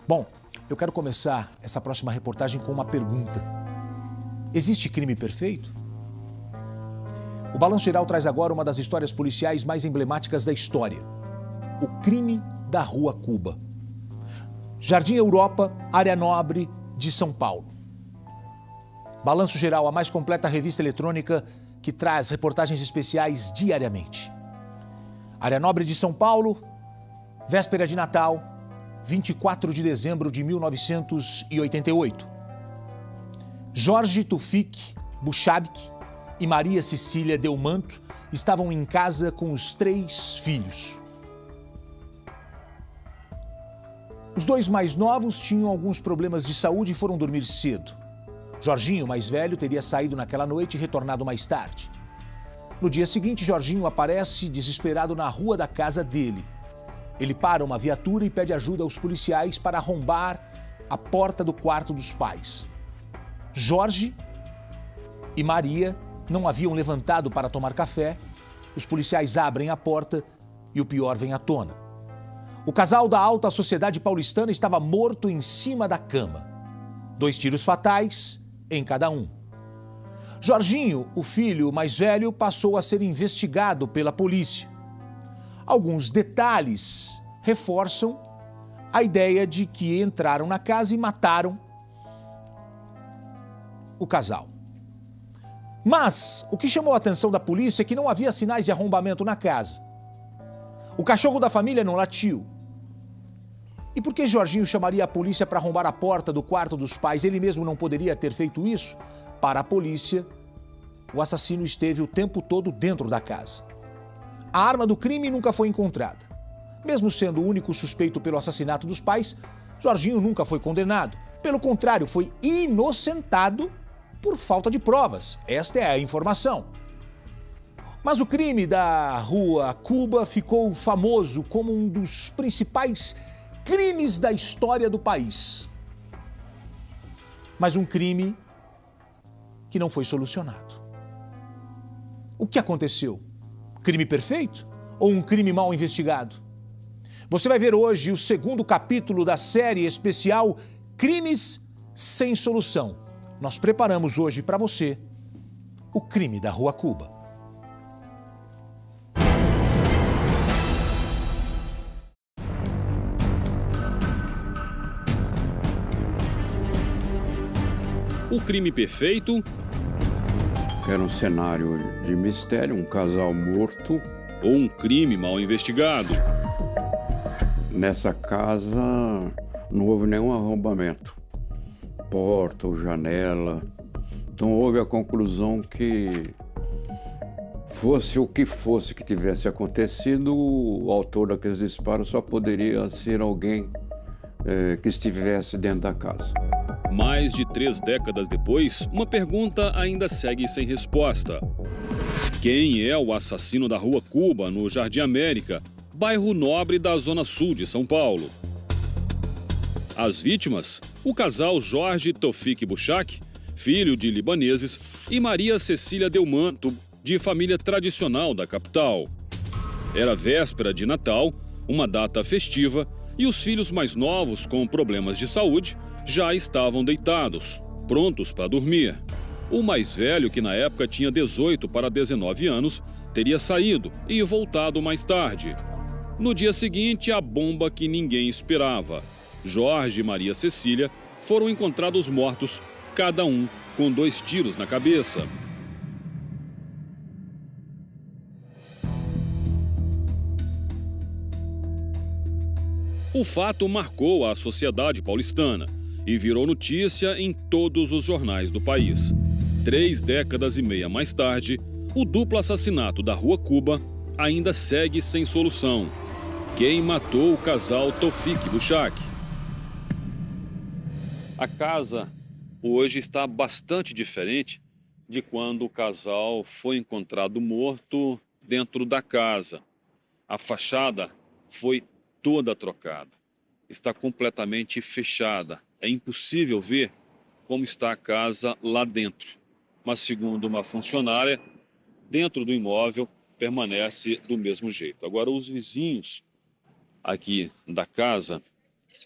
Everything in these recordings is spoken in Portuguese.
Bom, eu quero começar essa próxima reportagem com uma pergunta. Existe crime perfeito? O Balanço Geral traz agora uma das histórias policiais mais emblemáticas da história. O crime da Rua Cuba. Jardim Europa, área nobre de São Paulo. Balanço Geral, a mais completa revista eletrônica que traz reportagens especiais diariamente. Área nobre de São Paulo, véspera de Natal, 24 de dezembro de 1988. Jorge Tufik Buchabik e Maria Cecília Delmanto estavam em casa com os 3 filhos. Os 2 mais novos tinham alguns problemas de saúde e foram dormir cedo. Jorginho, mais velho, teria saído naquela noite e retornado mais tarde. No dia seguinte, Jorginho aparece desesperado na rua da casa dele. Ele para uma viatura e pede ajuda aos policiais para arrombar a porta do quarto dos pais. Jorge e Maria não haviam levantado para tomar café. Os policiais abrem a porta e o pior vem à tona. O casal da alta sociedade paulistana estava morto em cima da cama. 2 tiros fatais em cada um. Jorginho, o filho mais velho, passou a ser investigado pela polícia. Alguns detalhes reforçam a ideia de que entraram na casa e mataram o casal. Mas o que chamou a atenção da polícia é que não havia sinais de arrombamento na casa. O cachorro da família não latiu. E por que Jorginho chamaria a polícia para arrombar a porta do quarto dos pais? Ele mesmo não poderia ter feito isso? Para a polícia, o assassino esteve o tempo todo dentro da casa. A arma do crime nunca foi encontrada. Mesmo sendo o único suspeito pelo assassinato dos pais, Jorginho nunca foi condenado. Pelo contrário, foi inocentado por falta de provas. Esta é a informação. Mas o crime da Rua Cuba ficou famoso como um dos principais crimes da história do país. Mas um crime que não foi solucionado. O que aconteceu? Crime perfeito ou um crime mal investigado? Você vai ver hoje o 2º capítulo da série especial Crimes Sem Solução. Nós preparamos hoje para você o crime da Rua Cuba. O crime perfeito. Era um cenário de mistério, um casal morto. Ou um crime mal investigado. Nessa casa não houve nenhum arrombamento. Porta ou janela. Então houve a conclusão que fosse o que fosse que tivesse acontecido, o autor daqueles disparos só poderia ser alguém que estivesse dentro da casa. Mais de 3 décadas depois, uma pergunta ainda segue sem resposta. Quem é o assassino da Rua Cuba, no Jardim América, bairro nobre da Zona Sul de São Paulo? As vítimas, o casal Jorge Tufik Buchabik, filho de libaneses, e Maria Cecília Delmanto, de família tradicional da capital. Era véspera de Natal, uma data festiva, e os filhos mais novos, com problemas de saúde, já estavam deitados, prontos para dormir. O mais velho, que na época tinha 18 para 19 anos, teria saído e voltado mais tarde. No dia seguinte, a bomba que ninguém esperava. Jorge e Maria Cecília foram encontrados mortos, cada um com 2 tiros na cabeça. O fato marcou a sociedade paulistana e virou notícia em todos os jornais do país. 3 décadas e meia mais tarde, o duplo assassinato da Rua Cuba ainda segue sem solução. Quem matou o casal Tufik Buchabik? A casa hoje está bastante diferente de quando o casal foi encontrado morto dentro da casa. A fachada foi toda trocada. Está completamente fechada. É impossível ver como está a casa lá dentro. Mas, segundo uma funcionária, dentro do imóvel permanece do mesmo jeito. Agora, os vizinhos aqui da casa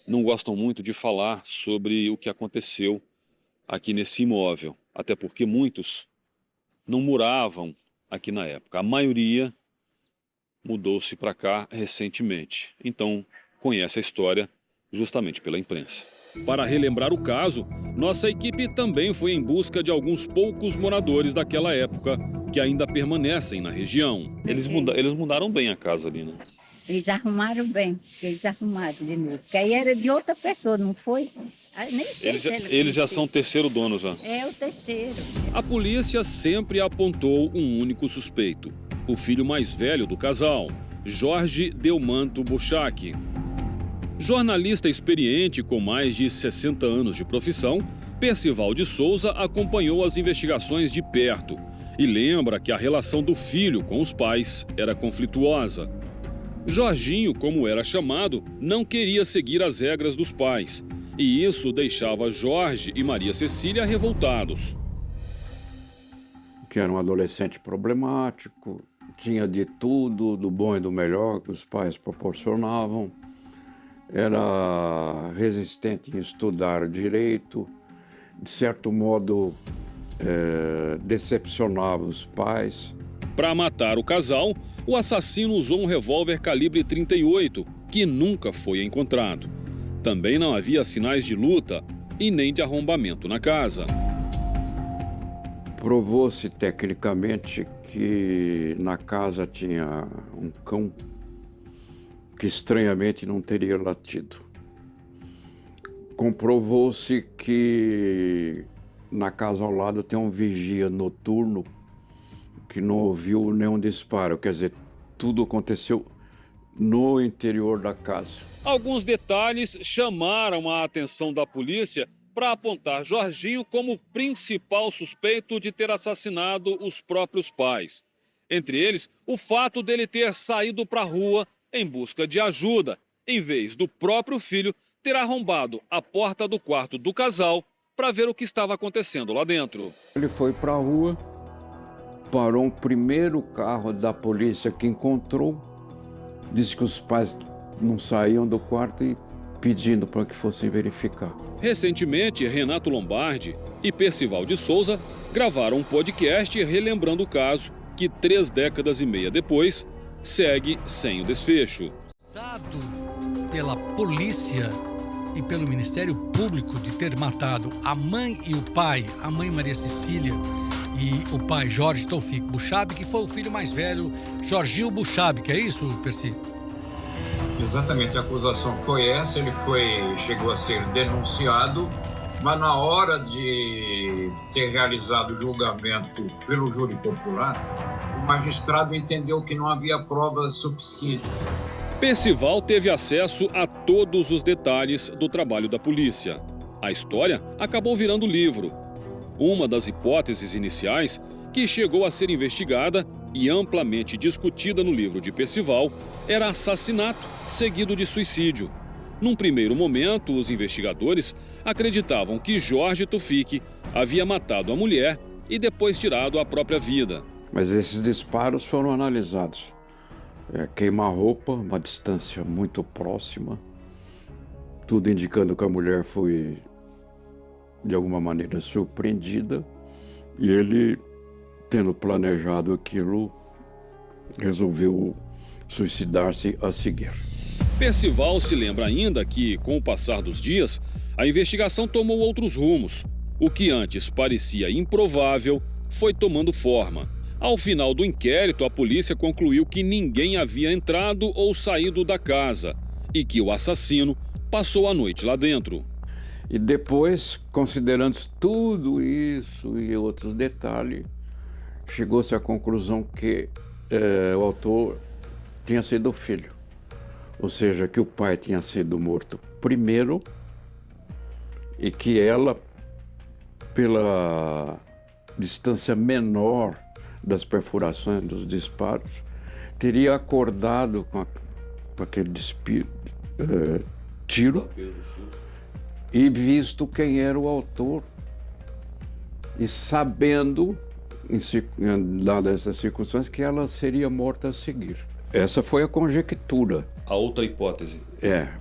não gostam muito de falar sobre o que aconteceu aqui nesse imóvel, até porque muitos não moravam aqui na época. A maioria mudou-se para cá recentemente, então conhece a história justamente pela imprensa. Para relembrar o caso, nossa equipe também foi em busca de alguns poucos moradores daquela época que ainda permanecem na região. Eles mudaram bem a casa ali, né? Eles arrumaram bem, eles arrumaram de novo. Porque aí era de outra pessoa, não foi? Nem sei se Eles já são terceiro dono já. É o terceiro. A polícia sempre apontou um único suspeito, o filho mais velho do casal, Jorge Delmanto Buchac. Jornalista experiente com mais de 60 anos de profissão, Percival de Souza acompanhou as investigações de perto e lembra que a relação do filho com os pais era conflituosa. Jorginho, como era chamado, não queria seguir as regras dos pais, e isso deixava Jorge e Maria Cecília revoltados. Que era um adolescente problemático, tinha de tudo, do bom e do melhor que os pais proporcionavam, era resistente em estudar direito, de certo modo decepcionava os pais. Para matar o casal, o assassino usou um revólver calibre 38, que nunca foi encontrado. Também não havia sinais de luta e nem de arrombamento na casa. Provou-se tecnicamente que na casa tinha um cão que estranhamente não teria latido. Comprovou-se que na casa ao lado tem um vigia noturno que não ouviu nenhum disparo, quer dizer, tudo aconteceu no interior da casa. Alguns detalhes chamaram a atenção da polícia para apontar Jorginho como principal suspeito de ter assassinado os próprios pais. Entre eles, o fato dele ter saído para a rua em busca de ajuda, em vez do próprio filho ter arrombado a porta do quarto do casal para ver o que estava acontecendo lá dentro. Ele foi para a rua, parou um primeiro carro da polícia que encontrou, disse que os pais não saíam do quarto e pedindo para que fossem verificar. Recentemente, Renato Lombardi e Percival de Souza gravaram um podcast relembrando o caso que 3 décadas e meia depois segue sem o desfecho. Acusado pela polícia e pelo Ministério Público de ter matado a mãe e o pai, a mãe Maria Cecília e o pai Jorge Taufik Buchac, que foi o filho mais velho, Jorginho Buchac, é isso, Percy? Exatamente, a acusação foi essa, ele chegou a ser denunciado, mas na hora de ser realizado o julgamento pelo júri popular, o magistrado entendeu que não havia provas suficientes. Percival teve acesso a todos os detalhes do trabalho da polícia. A história acabou virando livro. Uma das hipóteses iniciais, que chegou a ser investigada e amplamente discutida no livro de Percival, era assassinato seguido de suicídio. Num primeiro momento, os investigadores acreditavam que Jorge Taufik havia matado a mulher e depois tirado a própria vida. Mas esses disparos foram analisados. Queima-roupa, uma distância muito próxima, tudo indicando que a mulher foi, de alguma maneira, surpreendida, e ele, tendo planejado aquilo, resolveu suicidar-se a seguir. Percival se lembra ainda que, com o passar dos dias, a investigação tomou outros rumos. O que antes parecia improvável foi tomando forma. Ao final do inquérito, a polícia concluiu que ninguém havia entrado ou saído da casa e que o assassino passou a noite lá dentro. E depois, considerando tudo isso e outros detalhes, chegou-se à conclusão que o autor tinha sido o filho. Ou seja, que o pai tinha sido morto primeiro e que ela, pela distância menor das perfurações dos disparos, teria acordado com aquele tiro e visto quem era o autor e sabendo, dadas essas circunstâncias, que ela seria morta a seguir. Essa foi a conjectura. a outra hipótese.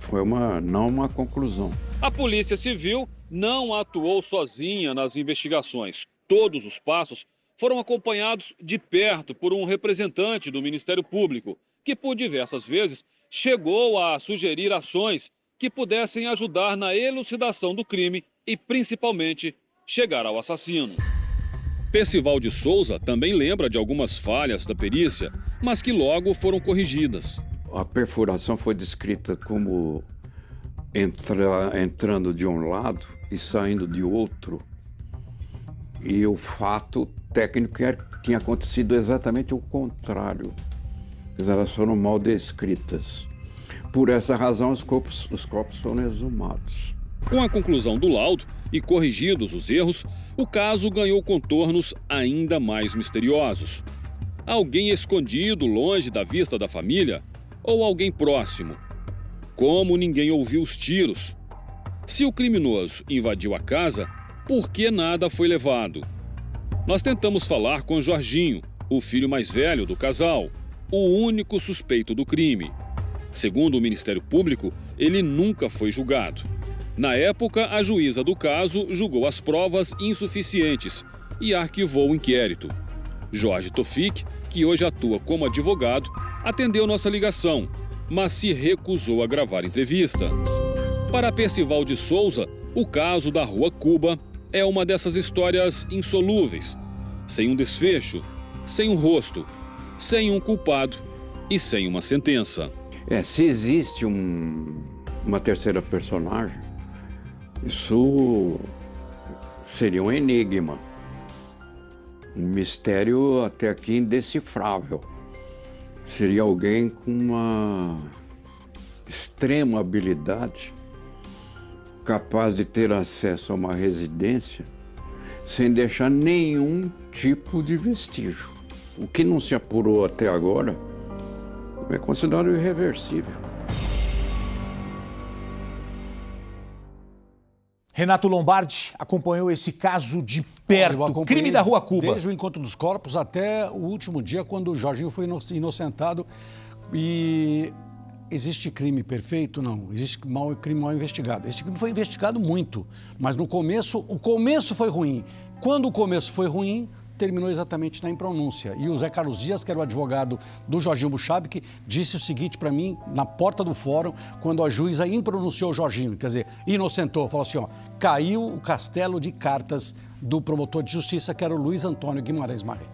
Foi não uma conclusão. A Polícia Civil não atuou sozinha nas investigações. Todos os passos foram acompanhados de perto por um representante do Ministério Público, que por diversas vezes chegou a sugerir ações que pudessem ajudar na elucidação do crime e, principalmente, chegar ao assassino. Percival de Souza também lembra de algumas falhas da perícia, mas que logo foram corrigidas. A perfuração foi descrita como entrando de um lado e saindo de outro. E o fato técnico tinha acontecido exatamente o contrário. Elas foram mal descritas. Por essa razão, os corpos foram exumados. Com a conclusão do laudo e corrigidos os erros, o caso ganhou contornos ainda mais misteriosos. Alguém escondido longe da vista da família ou alguém próximo? Como ninguém ouviu os tiros? Se o criminoso invadiu a casa, por que nada foi levado? Nós tentamos falar com Jorginho, o filho mais velho do casal, o único suspeito do crime. Segundo o Ministério Público, ele nunca foi julgado. Na época, a juíza do caso julgou as provas insuficientes e arquivou o inquérito. Jorge Tofik, que hoje atua como advogado, atendeu nossa ligação, mas se recusou a gravar entrevista. Para Percival de Souza, o caso da Rua Cuba é uma dessas histórias insolúveis, sem um desfecho, sem um rosto, sem um culpado e sem uma sentença. Se existe uma terceira personagem, isso seria um enigma, um mistério até aqui indecifrável. Seria alguém com uma extrema habilidade, capaz de ter acesso a uma residência sem deixar nenhum tipo de vestígio. O que não se apurou até agora é considerado irreversível. Renato Lombardi acompanhou esse caso de perto, crime da Rua Cuba. Desde o encontro dos corpos até o último dia, quando o Jorginho foi inocentado. E existe crime perfeito? Não. Existe crime mal investigado. Esse crime foi investigado muito, mas o começo foi ruim. Quando o começo foi ruim, terminou exatamente na impronúncia. E o Zé Carlos Dias, que era o advogado do Jorginho Buchab, disse o seguinte para mim, na porta do fórum, quando a juíza impronunciou o Jorginho, quer dizer, inocentou, falou assim, caiu o castelo de cartas do promotor de justiça, que era o Luiz Antônio Guimarães Marré.